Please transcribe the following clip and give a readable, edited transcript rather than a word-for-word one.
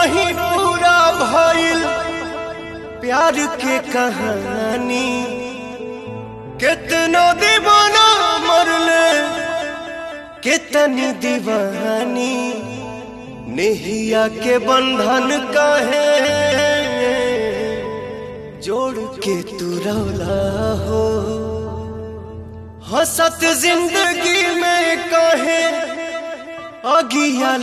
नहीं पूरा भइल प्यार के कहानी। कितना दीवाना मरले कितनी दीवानी, नेहिया के बंधन काहे जोड़ के तू रौला हो। हंसत जिंदगी में काहे अगिया